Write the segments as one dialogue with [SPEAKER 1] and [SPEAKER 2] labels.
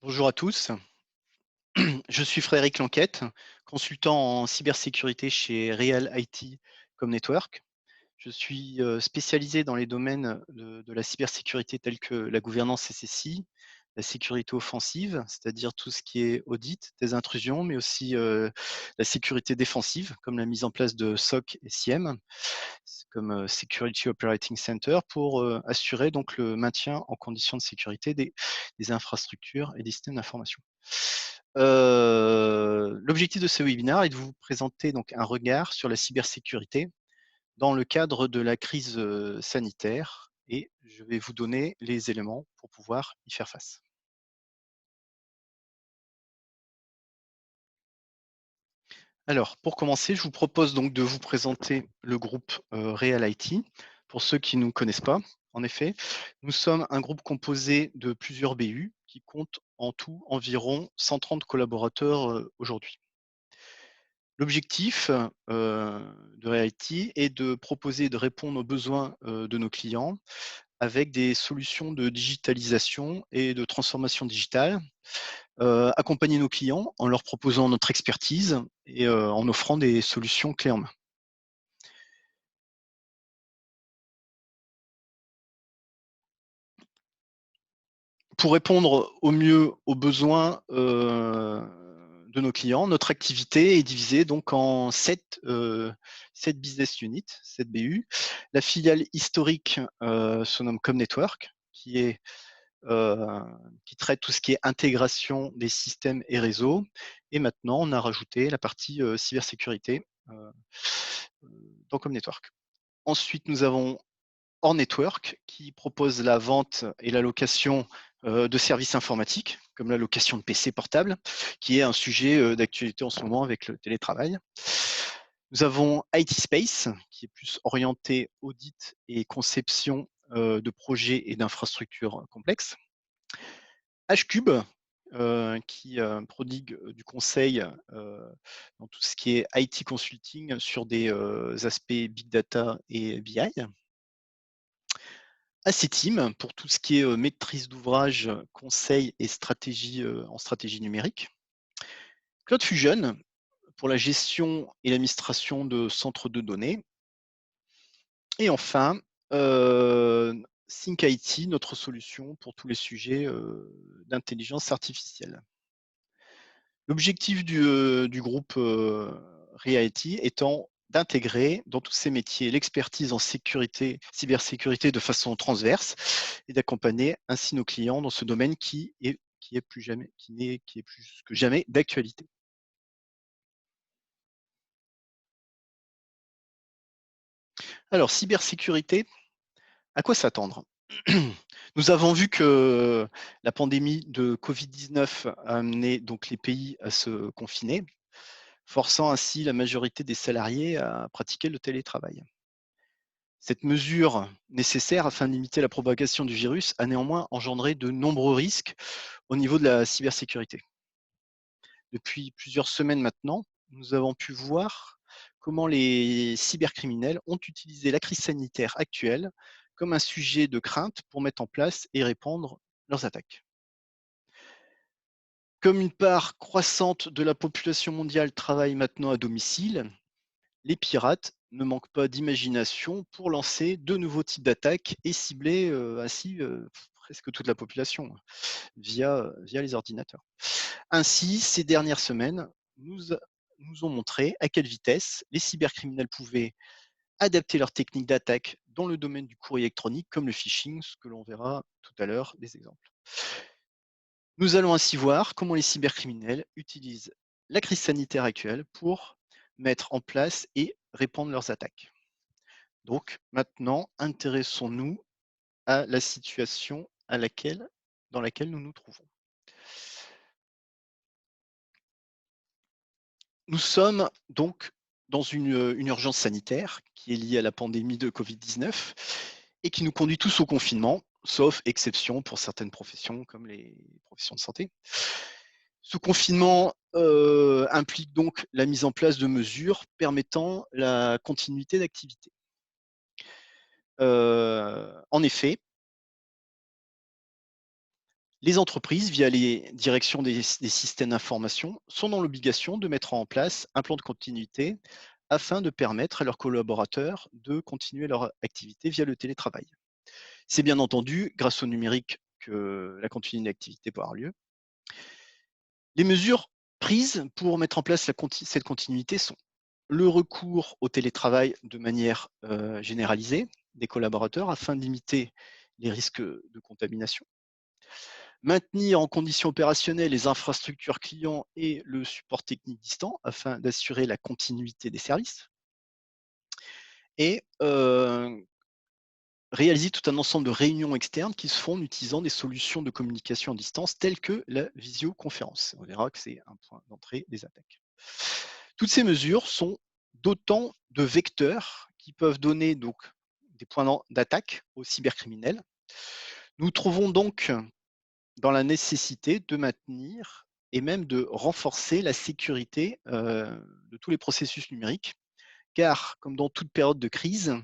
[SPEAKER 1] Bonjour à tous, je suis Frédéric Lanquette, consultant en cybersécurité chez Real IT comme Network. Je suis spécialisé dans les domaines de la cybersécurité tels que la gouvernance SSI, la sécurité offensive, c'est-à-dire tout ce qui est audit des intrusions, mais aussi la sécurité défensive, comme la mise en place de SOC et SIEM, comme Security Operating Center, pour assurer donc le maintien en conditions de sécurité des infrastructures et des systèmes d'information. L'objectif de ce webinaire est de vous présenter donc un regard sur la cybersécurité dans le cadre de la crise sanitaire, et je vais vous donner les éléments pour pouvoir y faire face. Alors, pour commencer, je vous propose donc de vous présenter le groupe Real IT. Pour ceux qui ne nous connaissent pas, en effet, nous sommes un groupe composé de plusieurs BU qui compte en tout environ 130 collaborateurs aujourd'hui. L'objectif de Real IT est de proposer et de répondre aux besoins de nos clients avec des solutions de digitalisation et de transformation digitale, accompagner nos clients en leur proposant notre expertise et en offrant des solutions clés en main. Pour répondre au mieux aux besoins de nos clients, notre activité est divisée donc en 7 business units, 7 BU. La filiale historique se nomme Comnetwork, euh, qui traite tout ce qui est intégration des systèmes et réseaux. Et maintenant, on a rajouté la partie cybersécurité dans Comnetwork. Ensuite, nous avons Or Network, qui propose la vente et la location de services informatiques, comme la location de PC portables, qui est un sujet d'actualité en ce moment avec le télétravail. Nous avons IT Space, qui est plus orienté audit et conception de projets et d'infrastructures complexes. Hcube, qui prodigue du conseil dans tout ce qui est IT consulting sur des aspects big data et BI. Acetim pour tout ce qui est maîtrise d'ouvrage, conseil et stratégie en stratégie numérique. Cloud Fusion pour la gestion et l'administration de centres de données. Et enfin, Think IT, notre solution pour tous les sujets d'intelligence artificielle. L'objectif du groupe Reality étant d'intégrer dans tous ces métiers l'expertise en sécurité, cybersécurité de façon transverse et d'accompagner ainsi nos clients dans ce domaine qui est plus que jamais d'actualité. Alors, cybersécurité, à quoi s'attendre? Nous avons vu que la pandémie de Covid-19 a amené donc les pays à se confiner, forçant ainsi la majorité des salariés à pratiquer le télétravail. Cette mesure nécessaire afin de limiter la propagation du virus a néanmoins engendré de nombreux risques au niveau de la cybersécurité. Depuis plusieurs semaines maintenant, nous avons pu voir comment les cybercriminels ont utilisé la crise sanitaire actuelle comme un sujet de crainte pour mettre en place et répandre leurs attaques. Comme une part croissante de la population mondiale travaille maintenant à domicile, les pirates ne manquent pas d'imagination pour lancer de nouveaux types d'attaques et cibler ainsi presque toute la population via les ordinateurs. Ainsi, ces dernières semaines nous ont montré à quelle vitesse les cybercriminels pouvaient adapter leurs techniques d'attaque dans le domaine du courrier électronique, comme le phishing, ce que l'on verra tout à l'heure des exemples. Nous allons ainsi voir comment les cybercriminels utilisent la crise sanitaire actuelle pour mettre en place et répandre leurs attaques. Donc maintenant, intéressons-nous à la situation dans laquelle nous nous trouvons. Nous sommes donc dans une urgence sanitaire qui est liée à la pandémie de Covid-19 et qui nous conduit tous au confinement, sauf exception pour certaines professions comme les professions de santé. Ce confinement implique donc la mise en place de mesures permettant la continuité d'activité. En effet, Les entreprises, via les directions des systèmes d'information, sont dans l'obligation de mettre en place un plan de continuité afin de permettre à leurs collaborateurs de continuer leur activité via le télétravail. C'est bien entendu grâce au numérique que la continuité d'activité peut avoir lieu. Les mesures prises pour mettre en place cette continuité sont le recours au télétravail de manière généralisée des collaborateurs afin de limiter les risques de contamination, maintenir en condition opérationnelle les infrastructures clients et le support technique distant afin d'assurer la continuité des services et réaliser tout un ensemble de réunions externes qui se font en utilisant des solutions de communication à distance telles que la visioconférence. On verra que c'est un point d'entrée des attaques. Toutes ces mesures sont d'autant de vecteurs qui peuvent donner donc des points d'attaque aux cybercriminels. Nous trouvons donc dans la nécessité de maintenir et même de renforcer la sécurité de tous les processus numériques, car comme dans toute période de crise,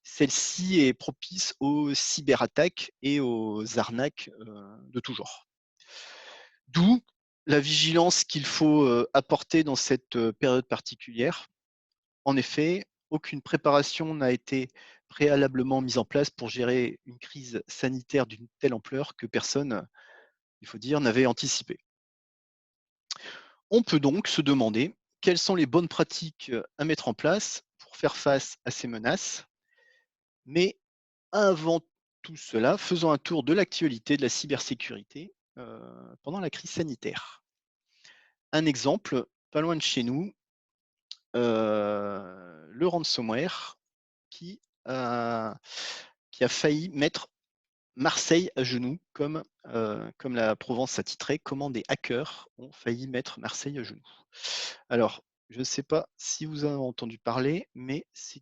[SPEAKER 1] celle-ci est propice aux cyberattaques et aux arnaques de tout genre. D'où la vigilance qu'il faut apporter dans cette période particulière. En effet, aucune préparation n'a été préalablement mise en place pour gérer une crise sanitaire d'une telle ampleur que personne, il faut dire, n'avait anticipé. On peut donc se demander quelles sont les bonnes pratiques à mettre en place pour faire face à ces menaces, mais avant tout cela, faisons un tour de l'actualité de la cybersécurité pendant la crise sanitaire. Un exemple, pas loin de chez nous, le ransomware qui a, qui a failli mettre Marseille à genoux, comme la Provence a titré, comment des hackers ont failli mettre Marseille à genoux. Alors, je ne sais pas si vous avez entendu parler, mais c'est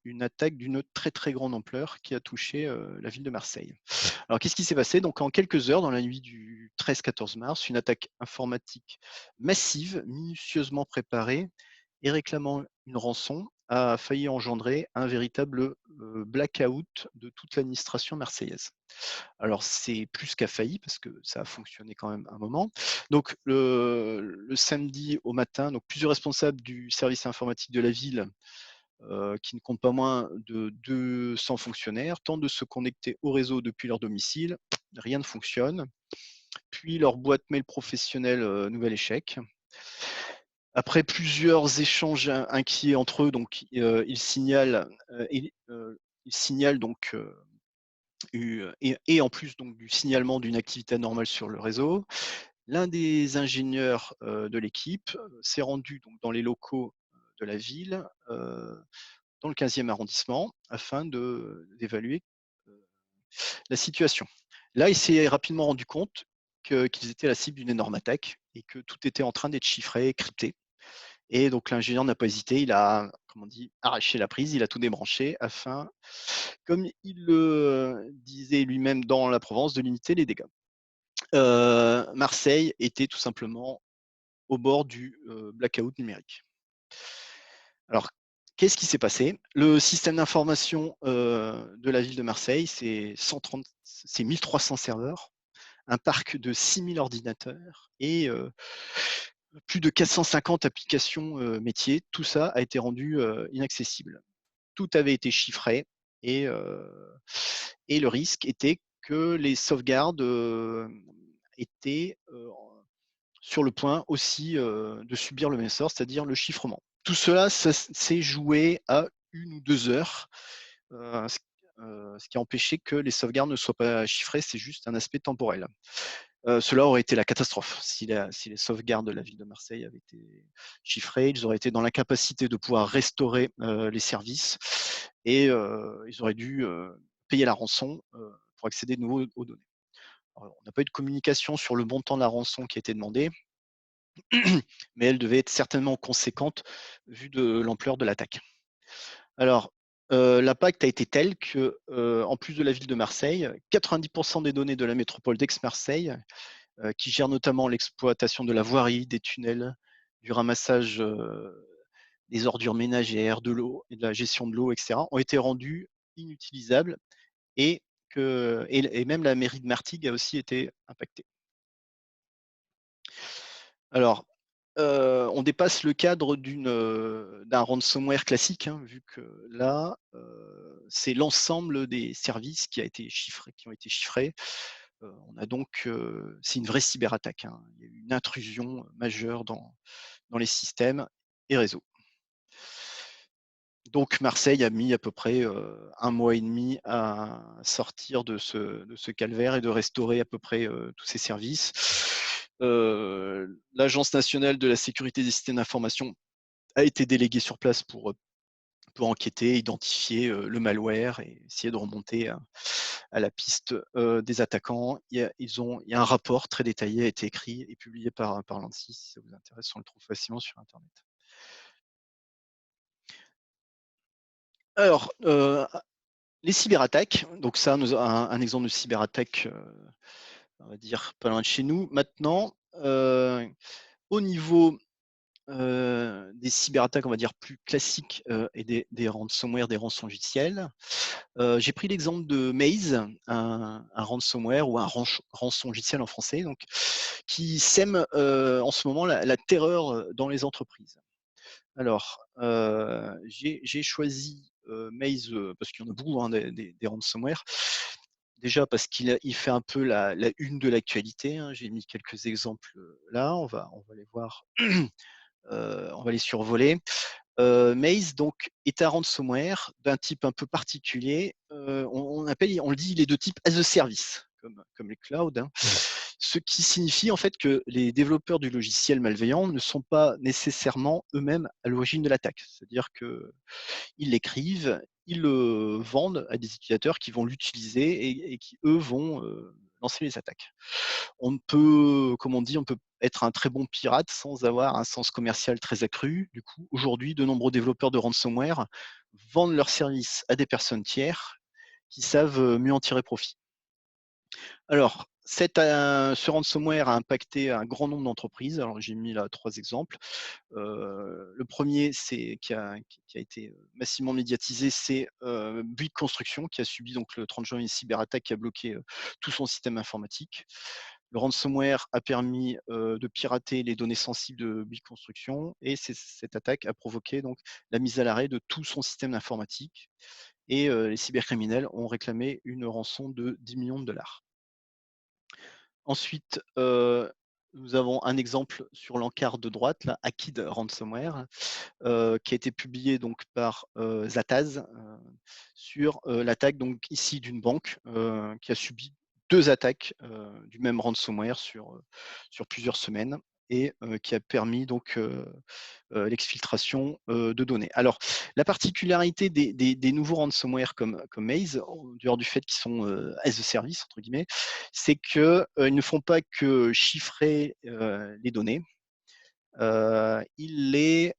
[SPEAKER 1] une attaque d'une très très grande ampleur qui a touché la ville de Marseille. Alors, qu'est-ce qui s'est passé? Donc, en quelques heures, dans la nuit du 13-14 mars, une attaque informatique massive, minutieusement préparée et réclamant une rançon, a failli engendrer un véritable blackout de toute l'administration marseillaise. Alors, c'est plus qu'à failli parce que ça a fonctionné quand même un moment. Donc, le samedi au matin, donc plusieurs responsables du service informatique de la ville, qui ne compte pas moins de 200 fonctionnaires, tentent de se connecter au réseau depuis leur domicile. Rien ne fonctionne. Puis leur boîte mail professionnelle, nouvel échec. Après plusieurs échanges inquiets entre eux, donc ils signalent donc et en plus donc du signalement d'une activité anormale sur le réseau, l'un des ingénieurs de l'équipe s'est rendu donc dans les locaux de la ville, dans le 15e arrondissement, afin d'évaluer la situation. Là, il s'est rapidement rendu compte qu'ils étaient la cible d'une énorme attaque et que tout était en train d'être chiffré, crypté. Et donc l'ingénieur n'a pas hésité, il a, comme on dit, arraché la prise, il a tout débranché afin, comme il le disait lui-même dans la Provence, de limiter les dégâts. Marseille était tout simplement au bord du blackout numérique. Alors, qu'est-ce qui s'est passé? Le système d'information de la ville de Marseille, c'est 1300 serveurs, un parc de 6000 ordinateurs et plus de 450 applications métiers. Tout ça a été rendu inaccessible. Tout avait été chiffré et, et le risque était que les sauvegardes étaient sur le point aussi de subir le même sort, c'est-à-dire le chiffrement. Tout cela, ça s'est joué à 1 ou 2 heures, ce ce qui a empêché que les sauvegardes ne soient pas chiffrées, c'est juste un aspect temporel. Cela aurait été la catastrophe si les sauvegardes de la ville de Marseille avaient été chiffrées. Ils auraient été dans l'incapacité de pouvoir restaurer les services et ils auraient dû payer la rançon pour accéder de nouveau aux données. Alors, on n'a pas eu de communication sur le montant de la rançon qui a été demandée, mais elle devait être certainement conséquente vu de l'ampleur de l'attaque. Alors, l'impact a été tel que, en plus de la ville de Marseille, 90% des données de la métropole d'Aix-Marseille, qui gère notamment l'exploitation de la voirie, des tunnels, du ramassage des ordures ménagères, de l'eau et de la gestion de l'eau, etc., ont été rendues inutilisables et et même la mairie de Martigues a aussi été impactée. Alors, on dépasse le cadre d'un ransomware classique, hein, vu que là, c'est l'ensemble des services qui ont été chiffrés. On a donc, c'est une vraie cyberattaque, hein. Il y a eu une intrusion majeure dans les systèmes et réseaux. Donc Marseille a mis à peu près, 1 mois et demi à sortir de ce calvaire et de restaurer à peu près, tous ses services. L'Agence nationale de la sécurité des systèmes d'information a été déléguée sur place pour enquêter, identifier, le malware et essayer de remonter à la piste, des attaquants. Il y a un rapport très détaillé a été écrit et publié par l'ANSSI, si ça vous intéresse, on le trouve facilement sur internet. Alors, les cyberattaques, donc ça, un exemple de cyberattaque, on va dire pas loin de chez nous. Maintenant, au niveau, des cyberattaques, on va dire plus classiques, et des ransomware, des rançongiciels, j'ai pris l'exemple de Maze, un ransomware ou un rançongiciel en français, donc qui sème, en ce moment la terreur, dans les entreprises. Alors, j'ai choisi, Maze, parce qu'il y en a beaucoup, hein, des ransomware. Déjà parce il fait un peu la une de l'actualité, hein. J'ai mis quelques exemples, là, on va les voir, on va les survoler. Maze donc est un ransomware d'un type un peu particulier. On le dit, il est de type as a service, comme les clouds, hein. Ce qui signifie en fait que les développeurs du logiciel malveillant ne sont pas nécessairement eux-mêmes à l'origine de l'attaque. C'est-à-dire qu'ils l'écrivent, ils le vendent à des utilisateurs qui vont l'utiliser et qui, eux, vont lancer les attaques. On peut, comme on dit, on peut être un très bon pirate sans avoir un sens commercial très accru. Du coup, aujourd'hui, de nombreux développeurs de ransomware vendent leurs services à des personnes tiers qui savent mieux en tirer profit. Alors, ce ransomware a impacté un grand nombre d'entreprises. Alors, j'ai mis là 3 exemples. Le premier, c'est qui a été massivement médiatisé, c'est Bouygues Construction, qui a subi donc le 30 juin une cyberattaque qui a bloqué tout son système informatique. Le ransomware a permis de pirater les données sensibles de Bouygues Construction et cette attaque a provoqué donc la mise à l'arrêt de tout son système informatique et les cybercriminels ont réclamé une rançon de 10 millions de dollars. Ensuite, nous avons un exemple sur l'encart de droite, là, Akid Ransomware, qui a été publié donc par Zataz sur l'attaque donc ici d'une banque qui a subi 2 attaques du même ransomware sur plusieurs semaines et qui a permis donc l'exfiltration de données. Alors, la particularité des nouveaux ransomware comme Maze, en dehors du fait qu'ils sont as a service, entre guillemets, c'est qu'ils ne font pas que chiffrer les données, ils les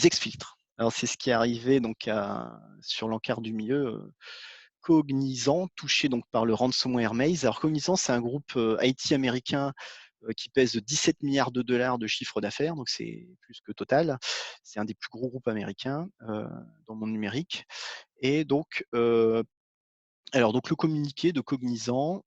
[SPEAKER 1] exfiltrent. Alors, c'est ce qui est arrivé donc sur l'encart du milieu. Cognizant, touché donc par le ransomware Maze. Alors Cognizant, c'est un groupe IT américain qui pèse 17 milliards de dollars de chiffre d'affaires, donc c'est plus que Total. C'est un des plus gros groupes américains dans le monde numérique. Et donc, donc le communiqué de Cognizant,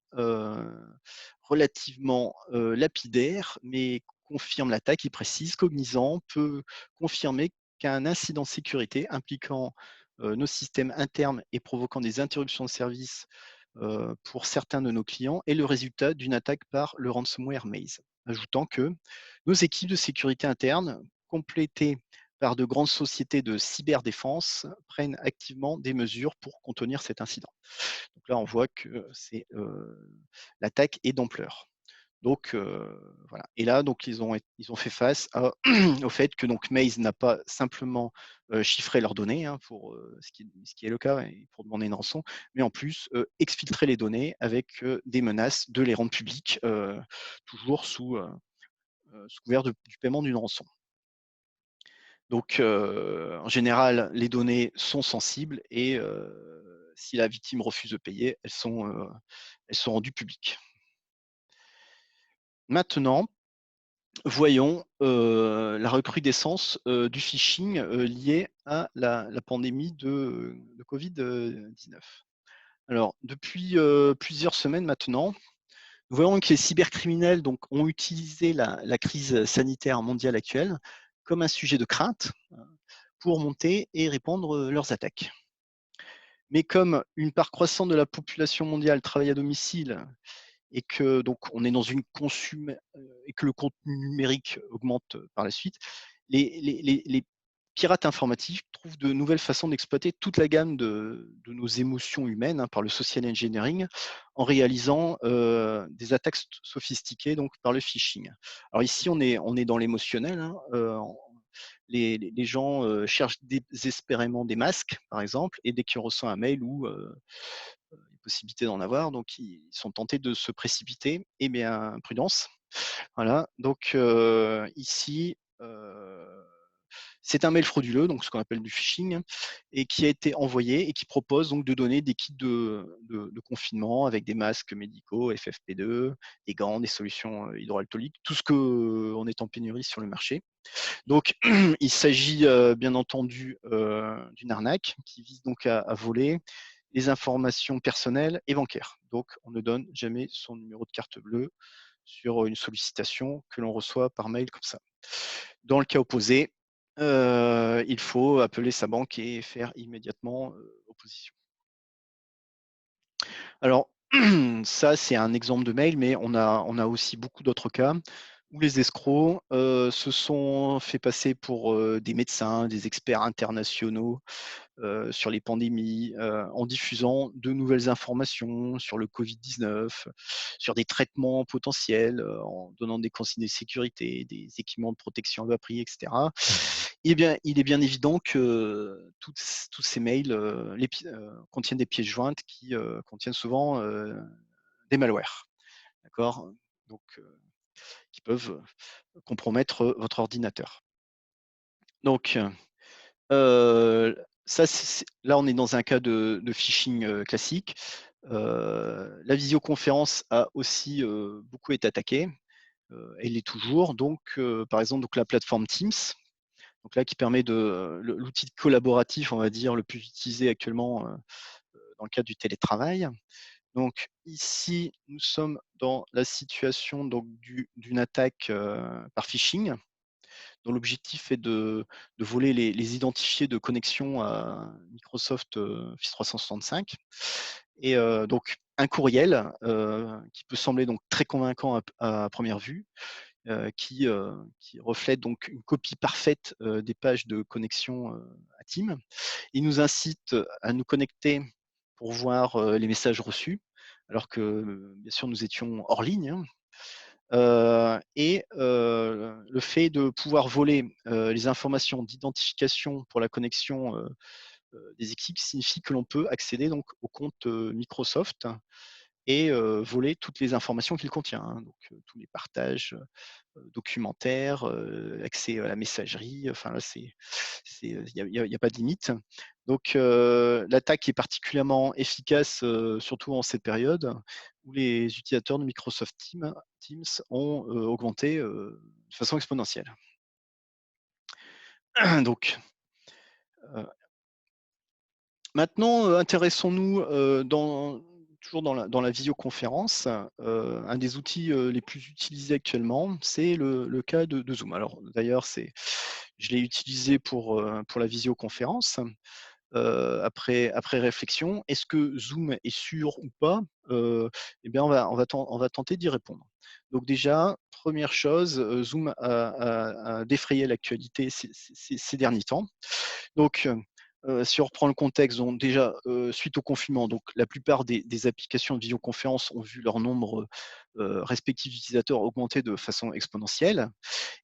[SPEAKER 1] relativement lapidaire, mais confirme l'attaque. Il précise: Cognizant peut confirmer qu'un incident de sécurité impliquant nos systèmes internes et provoquant des interruptions de service pour certains de nos clients est le résultat d'une attaque par le ransomware Maze. Ajoutant que nos équipes de sécurité interne, complétées par de grandes sociétés de cyberdéfense, prennent activement des mesures pour contenir cet incident. Donc là, on voit que l'attaque est d'ampleur. Donc voilà. Et là, donc ils ont fait face au fait que donc Maze n'a pas simplement chiffré leurs données, hein, pour ce qui est le cas et pour demander une rançon, mais en plus exfiltrer les données avec des menaces de les rendre publiques, toujours sous couvert du paiement d'une rançon. Donc en général, les données sont sensibles et si la victime refuse de payer, elles sont rendues publiques. Maintenant, voyons la recrudescence du phishing lié à la pandémie de Covid-19. Alors, depuis plusieurs semaines maintenant, nous voyons que les cybercriminels donc, ont utilisé la crise sanitaire mondiale actuelle comme un sujet de crainte pour monter et répandre leurs attaques. Mais comme une part croissante de la population mondiale travaille à domicile et que donc on est dans une et que le contenu numérique augmente par la suite, les pirates informatiques trouvent de nouvelles façons d'exploiter toute la gamme de nos émotions humaines par le social engineering en réalisant des attaques sophistiquées donc par le phishing. Alors ici on est dans l'émotionnel. Les gens cherchent désespérément des masques, par exemple, et dès qu'ils reçoivent un mail ou une possibilité d'en avoir, donc ils sont tentés de se précipiter. Eh bien, prudence. Voilà, donc ici, c'est un mail frauduleux, donc ce qu'on appelle du phishing, et qui a été envoyé et qui propose donc de donner des kits de confinement avec des masques médicaux FFP2, des gants, des solutions hydroalcooliques, tout ce qu'on est en pénurie sur le marché. Donc, il s'agit bien entendu d'une arnaque qui vise donc à voler les informations personnelles et bancaires. Donc, on ne donne jamais son numéro de carte bleue sur une sollicitation que l'on reçoit par mail comme ça. Dans le cas opposé, il faut appeler sa banque et faire immédiatement opposition. Alors, ça, c'est un exemple de mail, mais on a aussi beaucoup d'autres cas où les escrocs se sont fait passer pour des médecins, des experts internationaux sur les pandémies, en diffusant de nouvelles informations sur le Covid-19, sur des traitements potentiels, en donnant des consignes de sécurité, des équipements de protection à bas prix, etc. Eh bien, il est bien évident que tous ces mails contiennent des pièces jointes qui contiennent souvent des malwares, d'accord. Donc, qui peuvent compromettre votre ordinateur. Donc, ça, là, on est dans un cas de phishing classique. La visioconférence a aussi beaucoup été attaquée. Elle l'est toujours. Donc, par exemple, donc la plateforme Teams, donc là, qui permet l'outil collaboratif, on va dire, le plus utilisé actuellement dans le cadre du télétravail. Donc ici, nous sommes dans la situation donc d'une attaque par phishing, dont l'objectif est de voler les identifiés de connexion à Microsoft Office 365. Et donc un courriel qui peut sembler donc très convaincant à première vue, qui reflète donc une copie parfaite des pages de connexion à Teams. Il nous incite à nous connecter pour voir les messages reçus, alors que bien sûr nous étions hors ligne, hein. Et le fait de pouvoir voler les informations d'identification pour la connexion des équipes signifie que l'on peut accéder donc au compte Microsoft et voler toutes les informations qu'il contient, hein. Donc tous les partages documentaires, accès à la messagerie, enfin là il y a pas de limite. Donc l'attaque est particulièrement efficace, surtout en cette période où les utilisateurs de Microsoft Teams ont augmenté de façon exponentielle. Donc maintenant, intéressons-nous toujours dans la visioconférence. Un des outils les plus utilisés actuellement, c'est le cas de Zoom. Alors d'ailleurs, je l'ai utilisé pour la visioconférence. Après réflexion, est-ce que Zoom est sûr ou pas? Eh bien, on va tenter d'y répondre. Donc déjà, première chose, Zoom a défrayé l'actualité ces derniers temps. Donc, si on reprend le contexte, donc déjà, suite au confinement, donc la plupart des applications de visioconférence ont vu leur nombre, respectif d'utilisateurs augmenter de façon exponentielle.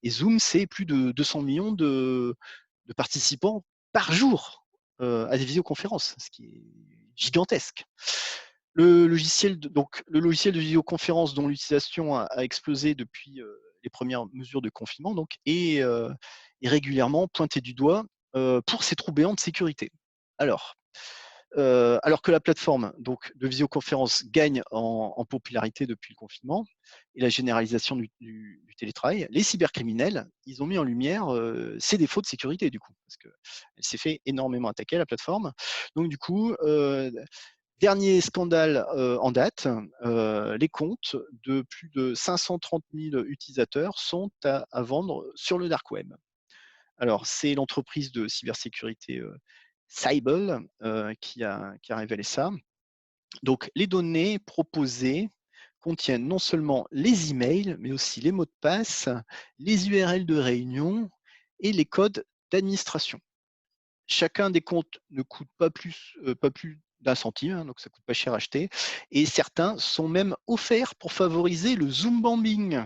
[SPEAKER 1] Et Zoom, c'est plus de 200 millions de participants par jour à des visioconférences, ce qui est gigantesque. Le logiciel de visioconférence dont l'utilisation a explosé depuis les premières mesures de confinement donc, est régulièrement pointé du doigt pour ses trous béants de sécurité. Alors, alors que la plateforme donc, de visioconférence gagne en popularité depuis le confinement et la généralisation du télétravail, les cybercriminels, ils ont mis en lumière ses défauts de sécurité du coup, parce qu'elle s'est fait énormément attaquer la plateforme. Donc du coup, Dernier scandale en date, les comptes de plus de 530 000 utilisateurs sont à vendre sur le dark web. Alors, c'est l'entreprise de cybersécurité Cyble qui a révélé ça. Donc, les données proposées contiennent non seulement les emails, mais aussi les mots de passe, les URL de réunion et les codes d'administration. Chacun des comptes ne coûte pas plus d'un centime, hein, donc ça coûte pas cher à acheter. Et certains sont même offerts pour favoriser le Zoom bombing.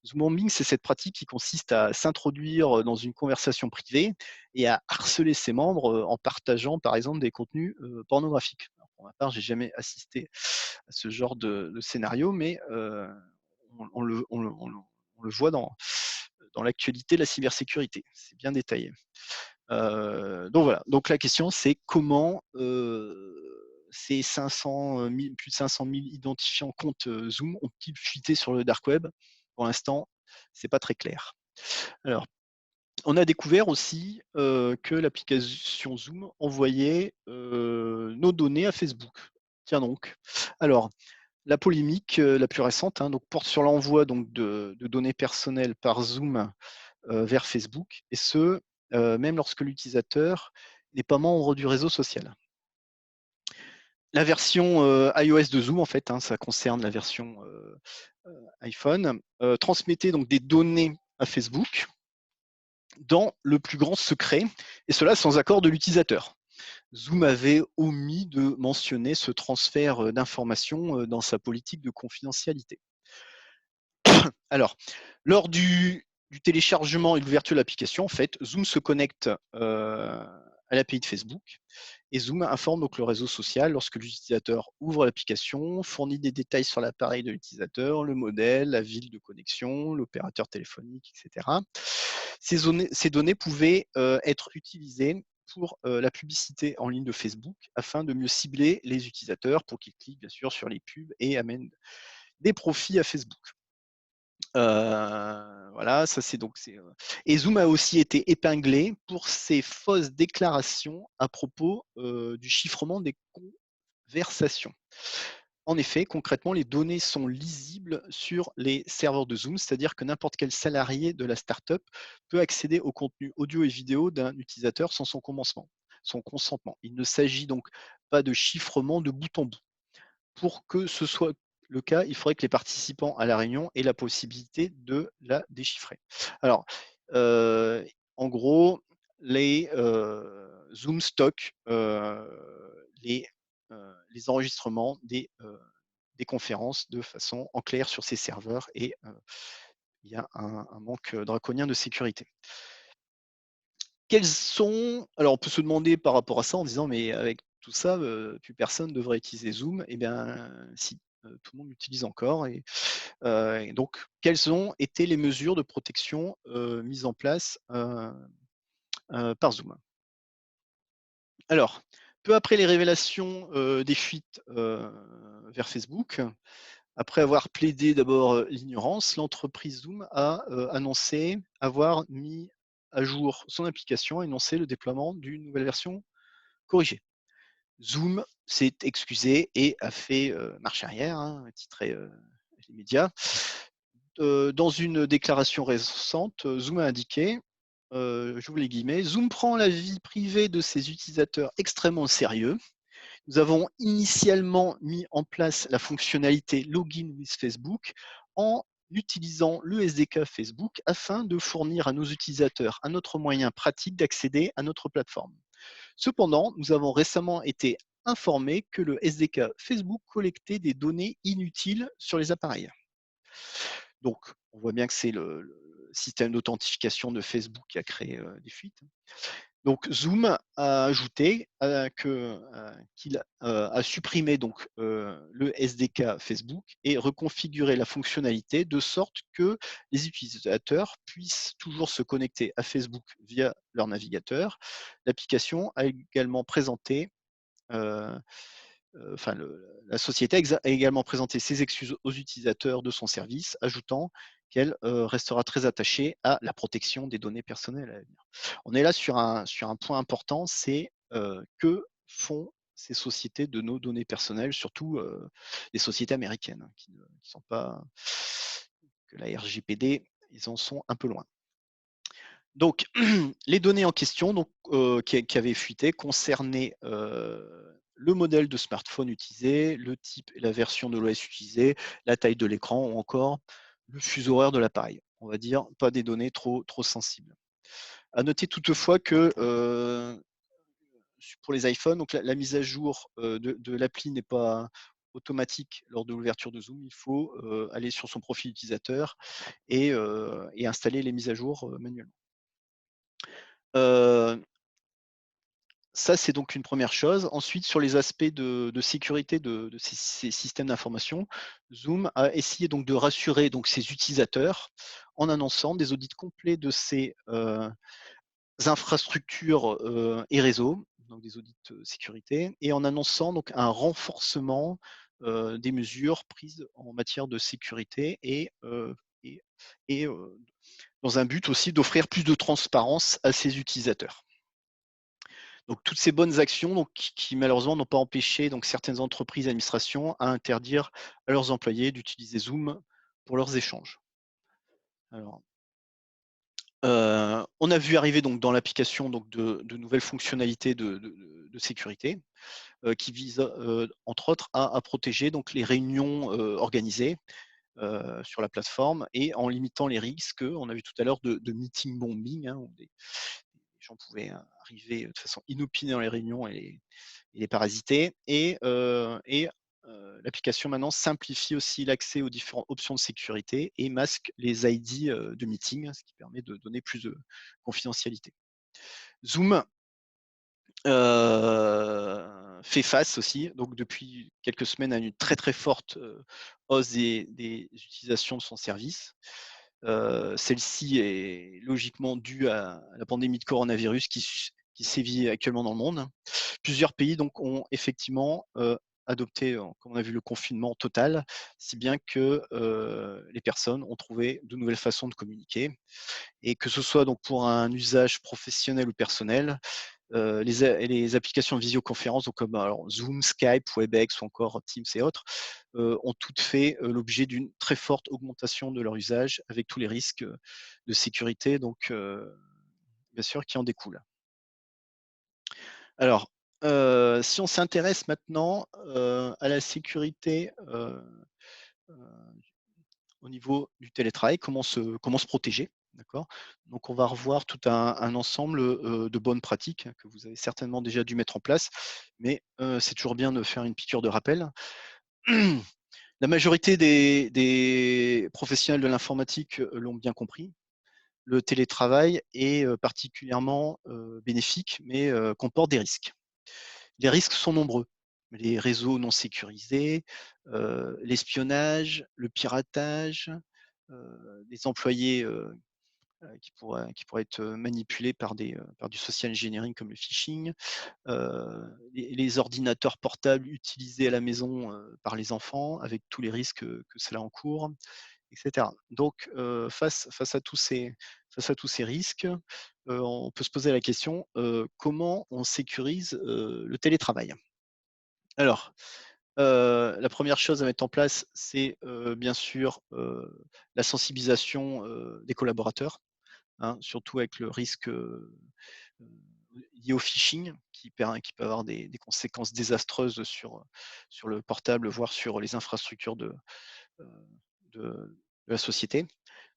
[SPEAKER 1] Zoom bombing, c'est cette pratique qui consiste à s'introduire dans une conversation privée et à harceler ses membres en partageant, par exemple, des contenus pornographiques. Alors, pour ma part, j'ai jamais assisté à ce genre de scénario, mais on le voit dans l'actualité de la cybersécurité. C'est bien détaillé. Donc voilà. Donc la question, c'est comment ces 500 000, plus de 500 000 identifiants comptes Zoom ont-ils fuité sur le dark web? Pour l'instant, c'est pas très clair. Alors, on a découvert aussi que l'application Zoom envoyait nos données à Facebook. Tiens donc. Alors, la polémique la plus récente donc, porte sur l'envoi de données personnelles par Zoom vers Facebook, et ce, même lorsque l'utilisateur n'est pas membre du réseau social. La version iOS de Zoom, en fait, ça concerne la version iPhone, transmettait donc des données à Facebook dans le plus grand secret, et cela sans accord de l'utilisateur. Zoom avait omis de mentionner ce transfert d'informations dans sa politique de confidentialité. Alors, lors du téléchargement et de l'ouverture de l'application, en fait, Zoom se connecte à l'API de Facebook, et Zoom informe donc le réseau social lorsque l'utilisateur ouvre l'application, fournit des détails sur l'appareil de l'utilisateur, le modèle, la ville de connexion, l'opérateur téléphonique, etc. Ces données pouvaient être utilisées pour la publicité en ligne de Facebook afin de mieux cibler les utilisateurs pour qu'ils cliquent bien sûr sur les pubs et amènent des profits à Facebook. Voilà, ça c'est donc et Zoom a aussi été épinglé pour ses fausses déclarations à propos du chiffrement des conversations. En effet, concrètement, les données sont lisibles sur les serveurs de Zoom, c'est-à-dire que n'importe quel salarié de la startup peut accéder au contenu audio et vidéo d'un utilisateur sans son consentement. Il ne s'agit donc pas de chiffrement de bout en bout. Pour que ce soit le cas, il faudrait que les participants à la réunion aient la possibilité de la déchiffrer. Alors, en gros, les Zoom stockent les enregistrements des conférences de façon en clair sur ces serveurs, et il y a un manque draconien de sécurité. Alors on peut se demander par rapport à ça en disant, mais avec tout ça, plus personne devrait utiliser Zoom. Eh bien, si, tout le monde l'utilise encore, et donc quelles ont été les mesures de protection mises en place par Zoom? Alors, peu après les révélations des fuites vers Facebook, après avoir plaidé d'abord l'ignorance, l'entreprise Zoom a annoncé avoir mis à jour son application, annoncé le déploiement d'une nouvelle version corrigée. Zoom s'est excusé et a fait marche arrière, a titré les médias. Dans une déclaration récente, Zoom a indiqué, j'ouvre les guillemets, Zoom prend la vie privée de ses utilisateurs extrêmement au sérieux. Nous avons initialement mis en place la fonctionnalité Login with Facebook en utilisant le SDK Facebook afin de fournir à nos utilisateurs un autre moyen pratique d'accéder à notre plateforme. Cependant, nous avons récemment été informés que le SDK Facebook collectait des données inutiles sur les appareils. Donc, on voit bien que c'est le système d'authentification de Facebook qui a créé des fuites. Donc Zoom a ajouté qu'il a supprimé donc le SDK Facebook et reconfiguré la fonctionnalité de sorte que les utilisateurs puissent toujours se connecter à Facebook via leur navigateur. L'application a également présenté la société a également présenté ses excuses aux utilisateurs de son service, ajoutant qu'elle restera très attachée à la protection des données personnelles à l'avenir. On est là sur un point important, c'est que font ces sociétés de nos données personnelles, surtout les sociétés américaines, hein, qui ne sont pas que la RGPD, ils en sont un peu loin. Donc, les données en question donc, qui avaient fuité concernaient le modèle de smartphone utilisé, le type et la version de l'OS utilisée, la taille de l'écran ou encore le fuseau horaire de l'appareil. On va dire pas des données trop sensibles. À noter toutefois que pour les iPhones, donc la mise à jour de l'appli n'est pas automatique lors de l'ouverture de Zoom. Il faut aller sur son profil utilisateur et installer les mises à jour manuellement. Ça, c'est donc une première chose. Ensuite, sur les aspects de sécurité de ces systèmes d'information, Zoom a essayé donc de rassurer donc ses utilisateurs en annonçant des audits complets de ces infrastructures et réseaux, donc des audits sécurité, et en annonçant donc un renforcement des mesures prises en matière de sécurité et, et dans un but aussi d'offrir plus de transparence à ses utilisateurs. Donc toutes ces bonnes actions donc, qui malheureusement n'ont pas empêché donc, certaines entreprises et administrations à interdire à leurs employés d'utiliser Zoom pour leurs échanges. Alors, on a vu arriver donc, dans l'application donc, de nouvelles fonctionnalités de sécurité qui visent entre autres à protéger donc, les réunions organisées sur la plateforme et en limitant les risques, on a vu tout à l'heure, de meeting bombing, hein, où des gens pouvaient arriver de façon inopinée dans les réunions et les parasiter. Et l'application maintenant simplifie aussi l'accès aux différentes options de sécurité et masque les ID de meeting, ce qui permet de donner plus de confidentialité. Zoom fait face aussi, donc depuis quelques semaines, à une très forte hausse des utilisations de son service. Celle-ci est logiquement due à la pandémie de coronavirus qui sévit actuellement dans le monde. Plusieurs pays donc ont effectivement adopté, comme on a vu, le confinement total, si bien que les personnes ont trouvé de nouvelles façons de communiquer. Et que ce soit donc pour un usage professionnel ou personnel, les applications de visioconférence, donc comme alors, Zoom, Skype, Webex ou encore Teams et autres, ont toutes fait l'objet d'une très forte augmentation de leur usage avec tous les risques de sécurité, donc bien sûr, qui en découlent. Alors, si on s'intéresse maintenant à la sécurité heu, au niveau du télétravail, comment se protéger, d'accord? Donc on va revoir tout un ensemble, de bonnes pratiques que vous avez certainement déjà dû mettre en place, mais c'est toujours bien de faire une piqûre de rappel. La majorité des professionnels de l'informatique, l'ont bien compris. Le télétravail est, particulièrement, bénéfique, mais comporte des risques. Les risques sont nombreux. Les réseaux non sécurisés, l'espionnage, le piratage, des employés qui pourraient être manipulés par du social engineering comme le phishing, les ordinateurs portables utilisés à la maison par les enfants avec tous les risques que cela encourt, etc. Donc, face à tous ces risques, on peut se poser la question comment on sécurise le télétravail? Alors, la première chose à mettre en place, c'est bien sûr la sensibilisation des collaborateurs, hein, surtout avec le risque lié au phishing qui peut avoir des conséquences désastreuses sur le portable, voire sur les infrastructures euh, de la société.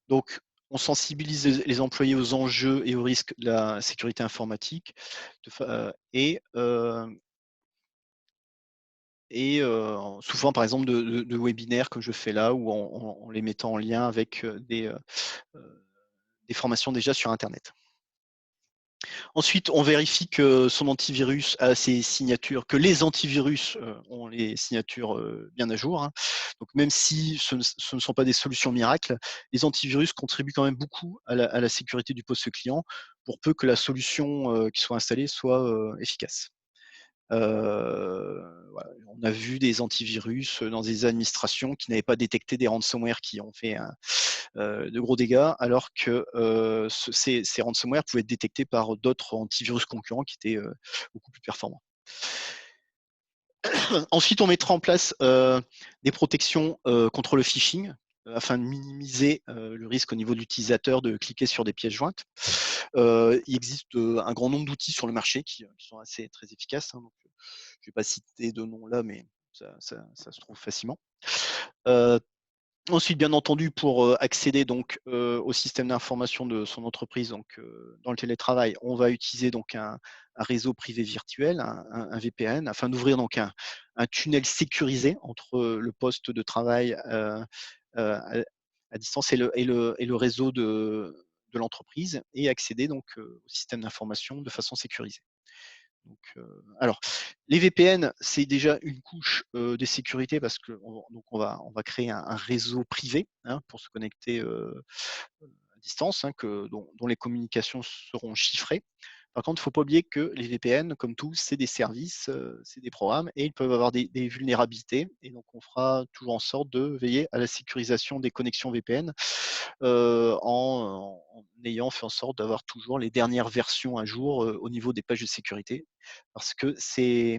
[SPEAKER 1] Donc, on sensibilise les employés aux enjeux et aux risques de la sécurité informatique sous forme, par exemple, de webinaires que je fais là ou en les mettant en lien avec des formations déjà sur Internet. Ensuite, on vérifie que son antivirus a ses signatures, que les antivirus ont les signatures bien à jour, hein. Donc, même si ce ne sont pas des solutions miracles, les antivirus contribuent quand même beaucoup à la sécurité du poste client, pour peu que la solution qui soit installée soit efficace. Voilà. On a vu des antivirus dans des administrations qui n'avaient pas détecté des ransomware qui ont fait de gros dégâts, alors que ces ransomware pouvaient être détectés par d'autres antivirus concurrents qui étaient beaucoup plus performants. Ensuite, on mettra en place des protections contre le phishing afin de minimiser le risque au niveau de l'utilisateur de cliquer sur des pièces jointes. Il existe un grand nombre d'outils sur le marché qui sont assez très efficaces. Hein, donc, je ne vais pas citer de noms là, mais ça se trouve facilement. Ensuite, bien entendu, pour accéder donc au système d'information de son entreprise, donc dans le télétravail, on va utiliser donc un réseau privé virtuel, un VPN, afin d'ouvrir donc un tunnel sécurisé entre le poste de travail à distance et le réseau de l'entreprise et accéder donc au système d'information de façon sécurisée. Donc, alors, les VPN, c'est déjà une couche de sécurité parce que on va créer un réseau privé hein, pour se connecter à distance, hein, dont les communications seront chiffrées. Par contre, il ne faut pas oublier que les VPN, comme tout, c'est des services, c'est des programmes et ils peuvent avoir des vulnérabilités. Et donc, on fera toujours en sorte de veiller à la sécurisation des connexions VPN en ayant fait en sorte d'avoir toujours les dernières versions à jour au niveau des pages de sécurité. Parce que ce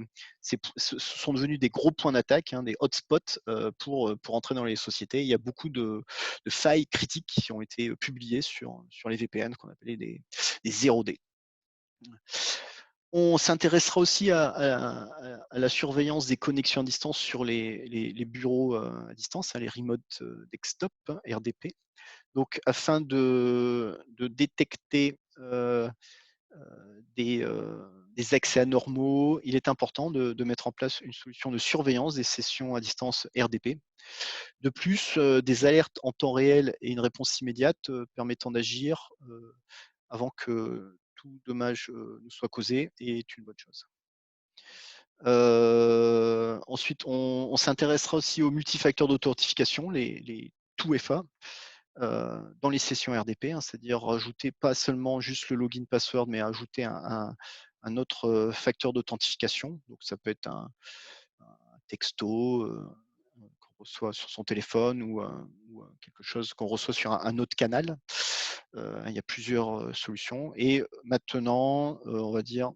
[SPEAKER 1] sont devenus des gros points d'attaque, hein, des hotspots pour entrer dans les sociétés. Il y a beaucoup de failles critiques qui ont été publiées sur les VPN qu'on appelait des 0D. On s'intéressera aussi à la surveillance des connexions à distance sur les bureaux à distance, hein, les remote desktop, hein, RDP. Donc, afin de détecter des accès anormaux, il est important de mettre en place une solution de surveillance des sessions à distance RDP. De plus, des alertes en temps réel et une réponse immédiate permettant d'agir avant que tout dommage ne soit causé est une bonne chose. Ensuite, on s'intéressera aussi aux multifacteurs d'authentification, les 2FA, dans les sessions RDP, hein, c'est-à-dire rajouter pas seulement juste le login password, mais ajouter un autre facteur d'authentification. Donc ça peut être un texto qu'on reçoit sur son téléphone ou quelque chose qu'on reçoit sur un autre canal. Il y a plusieurs solutions. Et maintenant, on va dire,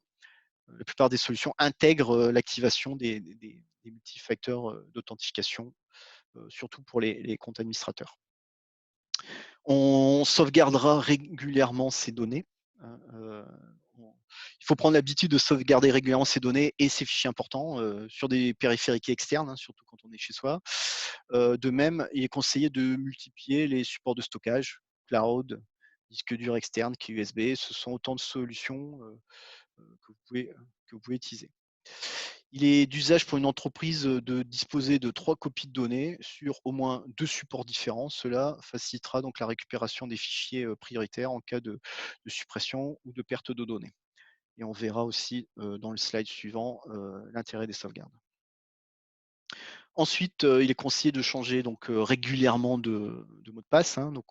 [SPEAKER 1] la plupart des solutions intègrent l'activation des multifacteurs d'authentification, surtout pour les comptes administrateurs. On sauvegardera régulièrement ces données. Hein, il faut prendre l'habitude de sauvegarder régulièrement ces données et ces fichiers importants sur des périphériques externes, hein, surtout quand on est chez soi. De même, il est conseillé de multiplier les supports de stockage, cloud, disque dur externe, clé USB. Ce sont autant de solutions que vous pouvez utiliser. Il est d'usage pour une entreprise de disposer de 3 copies de données sur au moins 2 supports différents. Cela facilitera donc la récupération des fichiers prioritaires en cas de suppression ou de perte de données. Et on verra aussi dans le slide suivant l'intérêt des sauvegardes. Ensuite, il est conseillé de changer donc régulièrement de mot de passe, hein, donc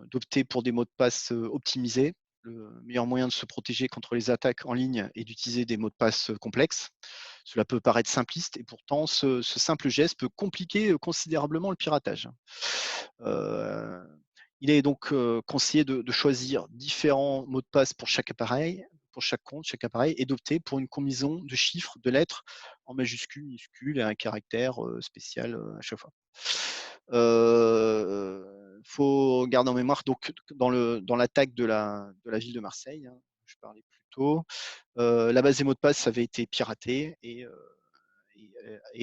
[SPEAKER 1] d'opter pour des mots de passe optimisés. Le meilleur moyen de se protéger contre les attaques en ligne est d'utiliser des mots de passe complexes. Cela peut paraître simpliste et pourtant ce simple geste peut compliquer considérablement le piratage. Euh, il est donc conseillé de choisir différents mots de passe pour chaque appareil, pour chaque compte, chaque appareil, et d'opter pour une combinaison de chiffres, de lettres en majuscules, minuscules et un caractère spécial à chaque fois. Faut garder en mémoire donc dans l'attaque de la ville de Marseille, hein, je parlais plus tôt, la base des mots de passe avait été piratée et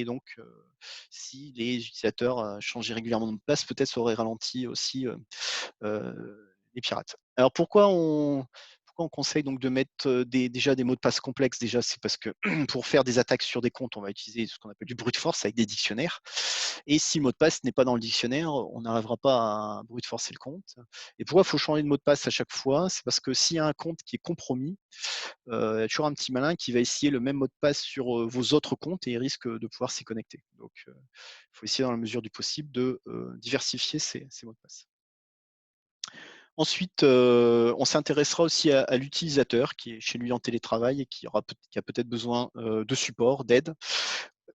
[SPEAKER 1] donc si les utilisateurs changeaient régulièrement de mot de passe, peut-être ça aurait ralenti aussi les pirates. Alors pourquoi on conseille donc de mettre déjà des mots de passe complexes? Déjà, c'est parce que pour faire des attaques sur des comptes, on va utiliser ce qu'on appelle du brute force avec des dictionnaires. Et si le mot de passe n'est pas dans le dictionnaire, on n'arrivera pas à brute forcer le compte. Et pourquoi il faut changer de mot de passe à chaque fois? C'est parce que s'il y a un compte qui est compromis, il y a toujours un petit malin qui va essayer le même mot de passe sur vos autres comptes et il risque de pouvoir s'y connecter. Donc, il faut essayer dans la mesure du possible de diversifier ces mots de passe. Ensuite, on s'intéressera aussi à l'utilisateur qui est chez lui en télétravail et qui a peut-être besoin de support, d'aide.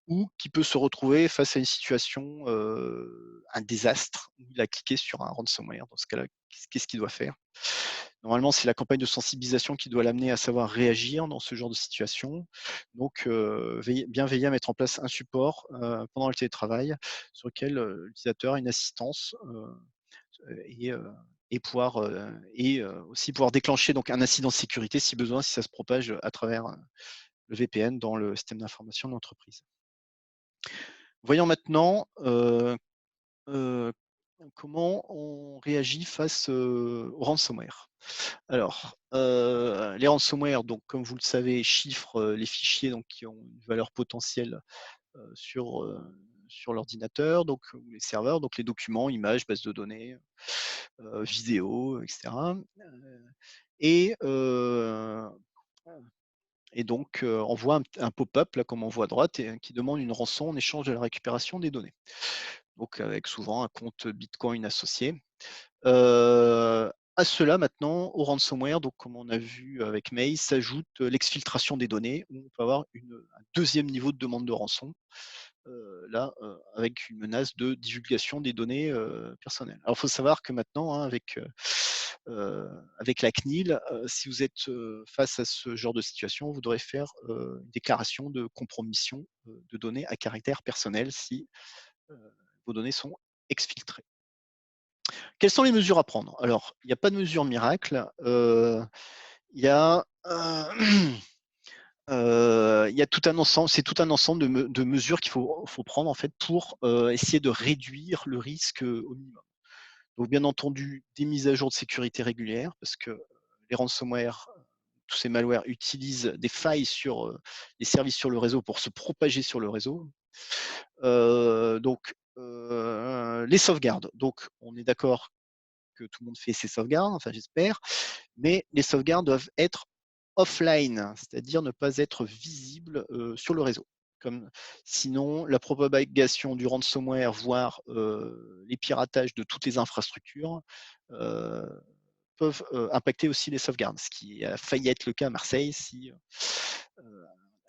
[SPEAKER 1] ou qui peut se retrouver face à une situation, un désastre, où il a cliqué sur un ransomware. Dans ce cas-là, qu'est-ce qu'il doit faire? Normalement, c'est la campagne de sensibilisation qui doit l'amener à savoir réagir dans ce genre de situation. Donc, veiller à mettre en place un support, pendant le télétravail sur lequel, l'utilisateur a une assistance, et aussi pouvoir déclencher donc un incident de sécurité si besoin, si ça se propage à travers, le VPN dans le système d'information de l'entreprise. Voyons maintenant, heu, comment on réagit face, au ransomware. Alors, les ransomware, donc comme vous le savez, chiffrent, les fichiers donc qui ont une valeur potentielle, sur l'ordinateur, donc ou les serveurs, donc les documents, images, bases de données, vidéos, et cetera. Et heu et donc, on voit un pop-up là, comme on voit à droite et qui demande une rançon en échange de la récupération des données. Donc avec souvent un compte Bitcoin associé. À cela maintenant, au ransomware, donc comme on a vu avec Maze, s'ajoute, l'exfiltration des données où on peut avoir un 2e niveau de demande de rançon, avec une menace de divulgation des données, personnelles. Alors il faut savoir que maintenant, hein, avec la CNIL, si vous êtes, face à ce genre de situation, vous devrez faire, une déclaration de compromission, de données à caractère personnel si, heu, vos données sont exfiltrées. Quelles sont les mesures à prendre? Alors, il n'y a pas de mesure miracle, il y a, il y a tout un ensemble c'est tout un ensemble de mesures qu'il faut prendre en fait pour, essayer de réduire le risque, au minimum. Donc bien entendu, des mises à jour de sécurité régulières parce que les ransomware, tous ces malwares utilisent des failles sur, les services sur le réseau pour se propager sur le réseau. Les sauvegardes. Donc on est d'accord que tout le monde fait ses sauvegardes, enfin j'espère, mais les sauvegardes doivent être offline, c'est-à-dire ne pas être visibles, sur le réseau. Comme sinon la propagation du ransomware, voire, les piratages de toutes les infrastructures, heu, peuvent, impacter aussi les sauvegardes, ce qui a failli être le cas à Marseille si,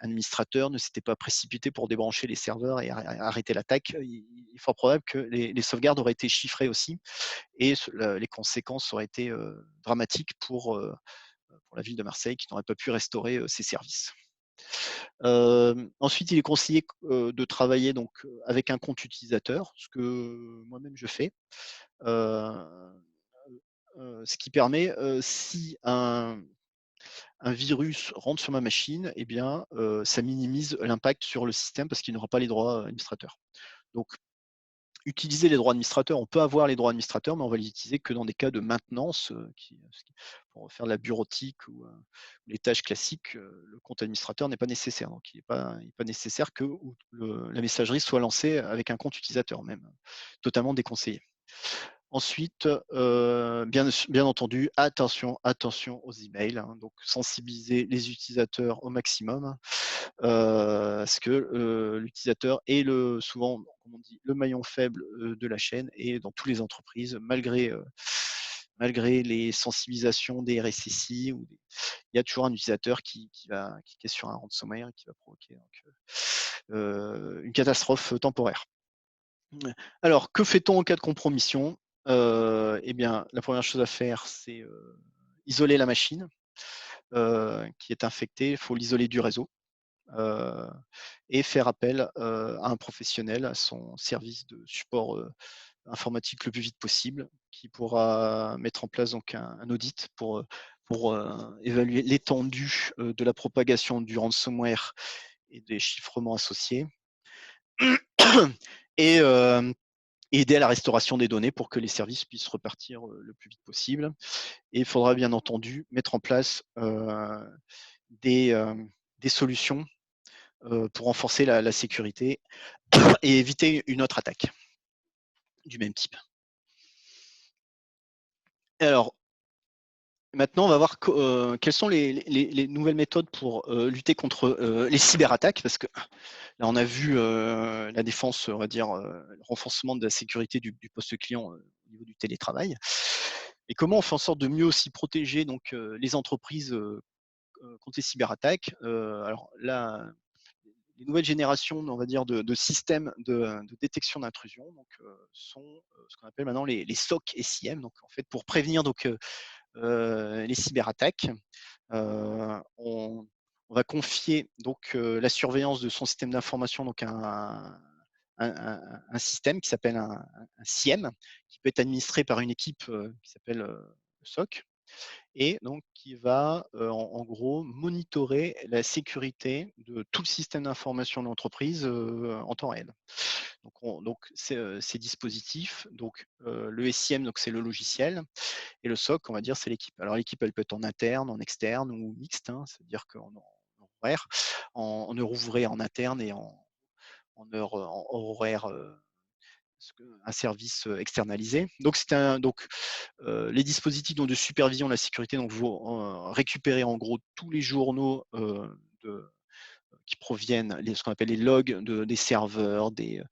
[SPEAKER 1] un administrateur ne s'était pas précipité pour débrancher les serveurs et arrêter l'attaque. Il est fort probable que les sauvegardes auraient été chiffrées aussi et les conséquences auraient été, dramatiques pour la ville de Marseille qui n'aurait pas pu restaurer, ses services. Ensuite, il est conseillé de travailler donc, avec un compte utilisateur, ce que moi-même je fais. Heu Ce qui permet, si un virus rentre sur ma machine, eh bien, ça minimise l'impact sur le système parce qu'il n'aura pas les droits administrateurs. Donc utiliser les droits administrateurs, on peut avoir les droits administrateurs, mais on va les utiliser que dans des cas de maintenance, pour faire de la bureautique ou les tâches classiques, le compte administrateur n'est pas nécessaire. Donc il est pas nécessaire que la messagerie soit lancée avec un compte utilisateur même, totalement déconseillé. Ensuite, bien entendu, attention aux emails, hein, donc sensibiliser les utilisateurs au maximum, parce que, l'utilisateur est souvent, comme on dit, le maillon faible, de la chaîne et dans toutes les entreprises, malgré les sensibilisations des RSSI il y a toujours un utilisateur qui est sur un ransomware et qui va provoquer donc, une catastrophe temporaire. Ouais. Alors, que fait-on en cas de compromission? Eh bien, la première chose à faire, c'est, isoler la machine, qui est infectée. Il faut l'isoler du réseau, heu et faire appel, à un professionnel, à son service de support, informatique le plus vite possible, qui pourra mettre en place donc un audit pour évaluer l'étendue, de la propagation du ransomware et des chiffrements associés et aider à la restauration des données pour que les services puissent repartir, le plus vite possible et il faudra bien entendu mettre en place, des, des solutions, pour renforcer la sécurité et éviter une autre attaque du même type. Alors maintenant, on va voir quelles sont les nouvelles méthodes pour, lutter contre, les cyberattaques parce que là, on a vu, la défense, on va dire, le renforcement de la sécurité du poste client, au niveau du télétravail. Et comment on fait en sorte de mieux aussi protéger donc, les entreprises, contre les cyberattaques? Alors là, les nouvelles générations, on va dire, de systèmes de détection d'intrusion, donc, sont, ce qu'on appelle maintenant les SOC SIEM, donc en fait pour prévenir donc, les cyberattaques. On va confier donc, la surveillance de son système d'information donc à un système qui s'appelle un SIEM, qui peut être administré par une équipe, qui s'appelle, SOC, et donc qui va, en gros monitorer la sécurité de tout le système d'information de l'entreprise, en temps réel. Donc ces dispositifs, donc, le SIEM, donc c'est le logiciel, et le SOC, on va dire, c'est l'équipe. Alors l'équipe, elle peut être en interne, en externe ou mixte, hein, c'est-à-dire en horaire, en heure ouvrée en interne et en heure, en hors horaire, un service, externalisé. Donc les dispositifs donc de supervision de la sécurité donc vont, récupérer en gros tous les journaux, qui proviennent, ce qu'on appelle les logs des serveurs, des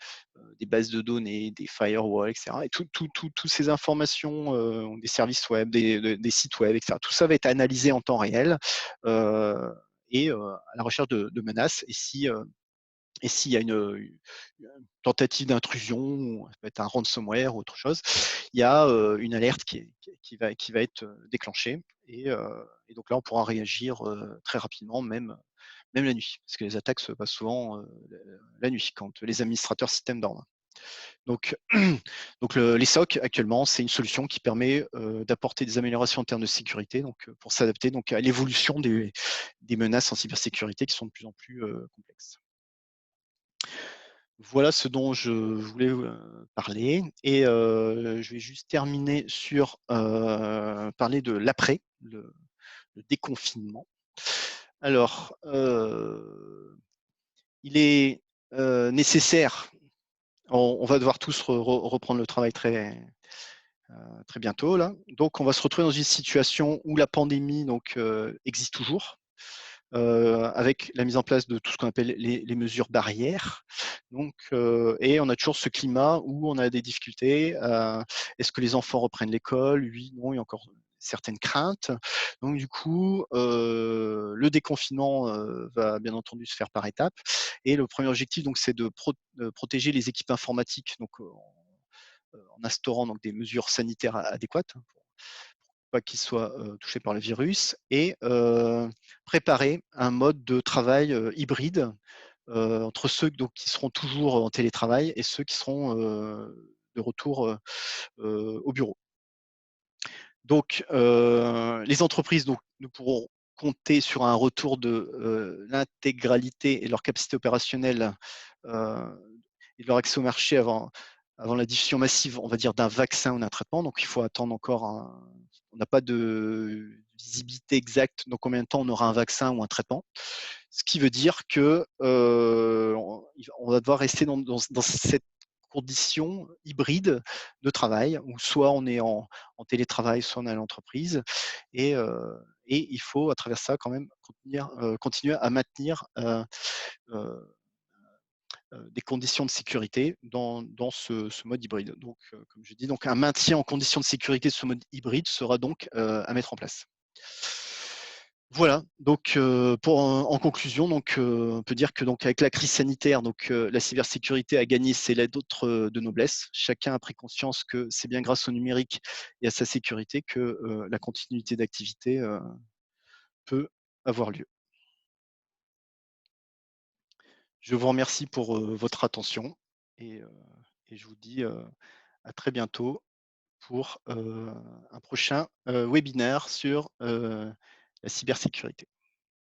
[SPEAKER 1] bases de données, des firewalls, etc. Et toutes ces informations, des services web, des sites web, etc. Tout ça va être analysé en temps réel, euh, et à la recherche de menaces. Et s'il y a une tentative d'intrusion, ça peut être un ransomware ou autre chose, il y a une alerte qui va être déclenchée. Et donc là, on pourra réagir très rapidement, même la nuit, parce que les attaques se passent souvent la nuit, quand les administrateurs système dorment. Donc, les SOC actuellement, c'est une solution qui permet d'apporter des améliorations en termes de sécurité, donc pour s'adapter donc à l'évolution des menaces en cybersécurité qui sont de plus en plus complexes. Voilà ce dont je voulais parler, et je vais juste terminer sur parler de l'après, le déconfinement. Alors, il est nécessaire, on va devoir tous reprendre le travail très bientôt là. Donc on va se retrouver dans une situation où la pandémie donc existe toujours, avec la mise en place de tout ce qu'on appelle les mesures barrières. Donc, et on a toujours ce climat où on a des difficultés. Est-ce que les enfants reprennent l'école? Oui, non, il y a encore certaines craintes. Donc du coup, le déconfinement va bien entendu se faire par étapes. Et le premier objectif, donc, c'est de protéger les équipes informatiques, donc en instaurant donc des mesures sanitaires adéquates, hein, pour pas qu'ils soient touchés par le virus, et préparer un mode de travail hybride entre ceux donc, qui seront toujours en télétravail et ceux qui seront de retour au bureau. Donc, les entreprises donc, ne pourront compter sur un retour de l'intégralité et leur capacité opérationnelle euh, et de leur accès au marché avant la diffusion massive, on va dire, d'un vaccin ou d'un traitement. Donc, il faut attendre encore on n'a pas de visibilité exacte dans combien de temps on aura un vaccin ou un traitement. Ce qui veut dire que on va devoir rester dans cette condition hybride de travail, où soit on est en télétravail, soit on est à l'entreprise. Et il faut, à travers ça, quand même continuer à maintenir des conditions de sécurité dans ce mode hybride. Donc, comme je dis, donc un maintien en conditions de sécurité de ce mode hybride sera donc à mettre en place. Voilà, donc en conclusion, donc, on peut dire que donc, avec la crise sanitaire, donc, la cybersécurité a gagné ses lettres de noblesse. Chacun a pris conscience que c'est bien grâce au numérique et à sa sécurité que la continuité d'activité peut avoir lieu. Je vous remercie pour votre attention, et, euh, et je vous dis à très bientôt pour un prochain webinaire sur la cybersécurité.